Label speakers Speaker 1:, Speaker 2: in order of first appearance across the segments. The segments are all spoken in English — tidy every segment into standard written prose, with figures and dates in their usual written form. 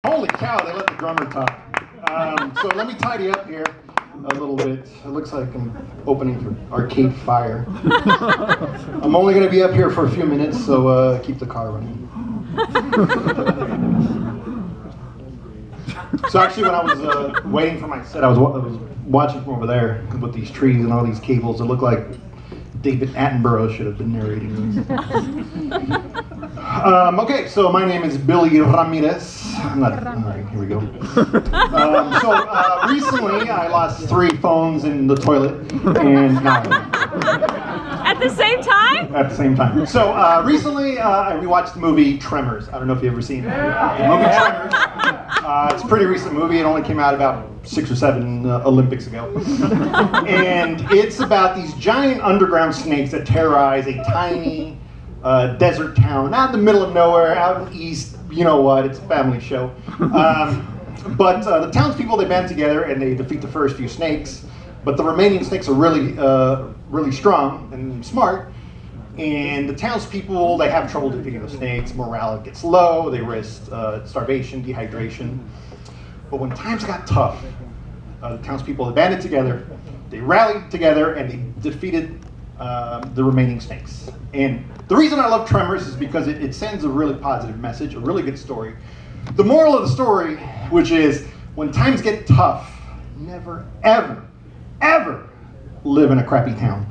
Speaker 1: Holy cow, they let the drummer talk. So let me tidy up here a little bit. It looks like I'm opening for Arcade Fire. I'm only going to be up here for a few minutes, so keep the car running. So actually when I was waiting for my set, I was watching from over there with these trees and all these cables. It looked like David Attenborough should have been narrating these. Okay, so my name is Billy Ramirez. All right, here we go. Recently I lost 3 phones in the toilet, and
Speaker 2: At the same time?
Speaker 1: At the same time. So recently I rewatched the movie Tremors. I don't know if you've ever seen it. The movie Tremors. It's a pretty recent movie. It only came out about 6 or 7 Olympics ago. And it's about these giant underground snakes that terrorize a tiny desert town out in the middle of nowhere, out in east. You know what? It's a family show. But the townspeople, they band together and they defeat the first few snakes. But the remaining snakes are really strong and smart. And the townspeople, they have trouble defeating the snakes. Morale gets low. They risk starvation, dehydration. But when times got tough, the townspeople had banded together. They rallied together and they defeated the remaining snakes. And the reason I love Tremors is because it sends a really positive message, a really good story. The moral of the story, which is when times get tough, never, ever, ever live in a crappy town.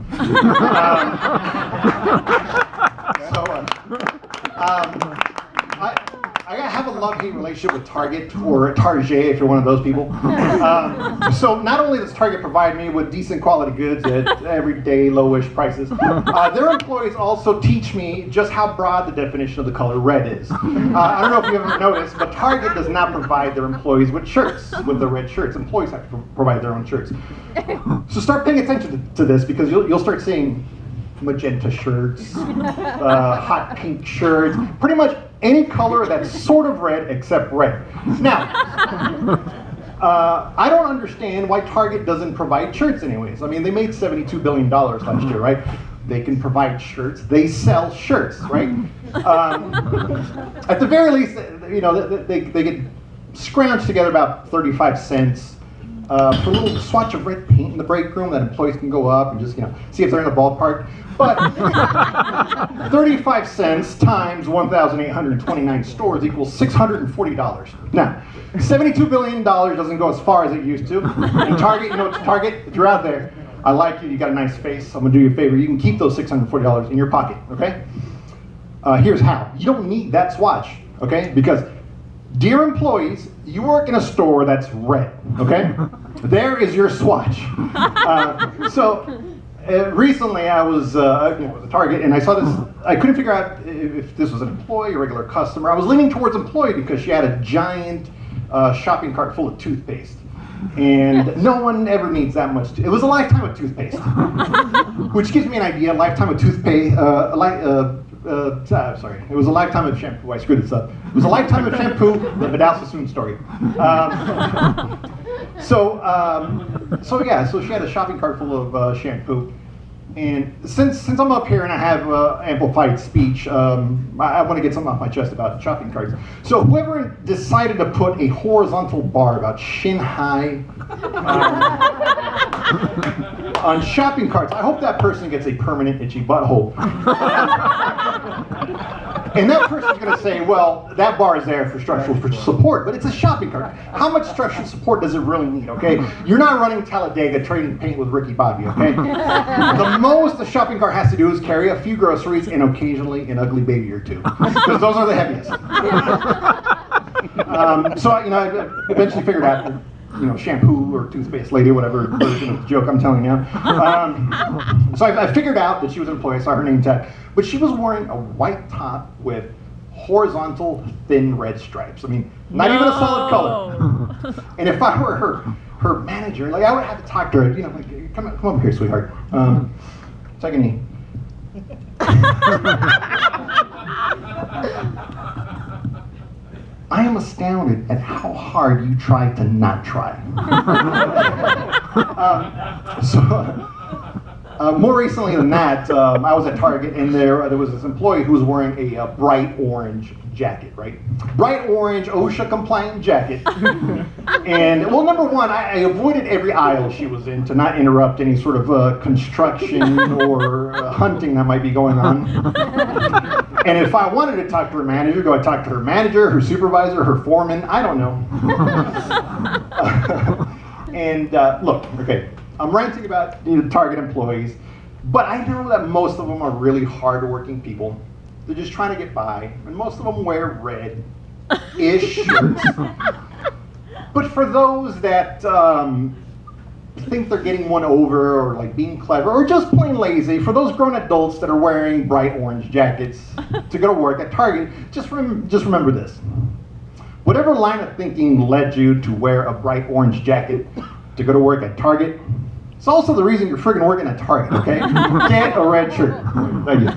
Speaker 1: I have a love-hate relationship with Target, or Target if you're one of those people. So not only does Target provide me with decent quality goods at everyday lowish prices, their employees also teach me just how broad the definition of the color red is. I don't know if you've ever noticed, but Target does not provide their employees with shirts, with the red shirts. Employees have to provide their own shirts. So start paying attention to this, because you'll start seeing magenta shirts, hot pink shirts, pretty much any color that's sort of red except red. Now, I don't understand why Target doesn't provide shirts anyways. I mean, they made $72 billion last year, right? They can provide shirts. They sell shirts, right? At the very least, you know, they get scrounged together about 35 cents for a little swatch of red paint in the break room that employees can go up and just, you know, see if they're in the ballpark. But 35 cents times 1,829 stores equals $640. Now, $72 billion doesn't go as far as it used to. And Target, you know, Target, if you're out there, I like you, you got a nice face, I'm gonna do you a favor, you can keep those $640 in your pocket, okay? Here's how. You don't need that swatch, okay? Because, dear employees, you work in a store that's red, okay? There is your swatch. Recently I was at Target and I saw this. I couldn't figure out if this was an employee or a regular customer. I was leaning towards employee because she had a giant shopping cart full of toothpaste. And no one ever needs that much. It was a lifetime of toothpaste. Which gives me an idea, a lifetime of toothpaste, sorry, it was a lifetime of shampoo. I screwed this up. It was a lifetime of shampoo, the Vidal Sassoon story. So she had a shopping cart full of shampoo. And since I'm up here and I have amplified speech, I want to get something off my chest about shopping carts. So whoever decided to put a horizontal bar about shin high on shopping carts, I hope that person gets a permanent itchy butthole. And that person's going to say, well, that bar is there for structural support, but it's a shopping cart. How much structural support does it really need, okay? You're not running Talladega trading paint with Ricky Bobby, okay? The most the shopping cart has to do is carry a few groceries and occasionally an ugly baby or two, because those are the heaviest. So, you know, I eventually figured out, you know, shampoo or toothpaste lady, whatever version of the joke I'm telling you. So I figured out that she was an employee. I saw her name tag, but she was wearing a white top with horizontal thin red stripes. I mean, not even a solid color. And if I were her manager, like I would have to talk to her. You know, like come up here, sweetheart. Take a knee. I am astounded at how hard you tried to not try. More recently than that, I was at Target, and there was this employee who was wearing a bright orange jacket, right? Bright orange, OSHA compliant jacket. And, well, number one, I avoided every aisle she was in to not interrupt any sort of construction or hunting that might be going on. And if I wanted to talk to her manager, do I talk to her manager, her supervisor, her foreman? I don't know. And look, okay, I'm ranting about Target employees, but I know that most of them are really hardworking people. They're just trying to get by, and most of them wear red-ish shirts. But for those that think they're getting one over, or like being clever, or just plain lazy, for those grown adults that are wearing bright orange jackets to go to work at Target, just remember this. Whatever line of thinking led you to wear a bright orange jacket to go to work at Target, it's also the reason you're friggin' working at Target, okay? Get a red shirt. Thank you.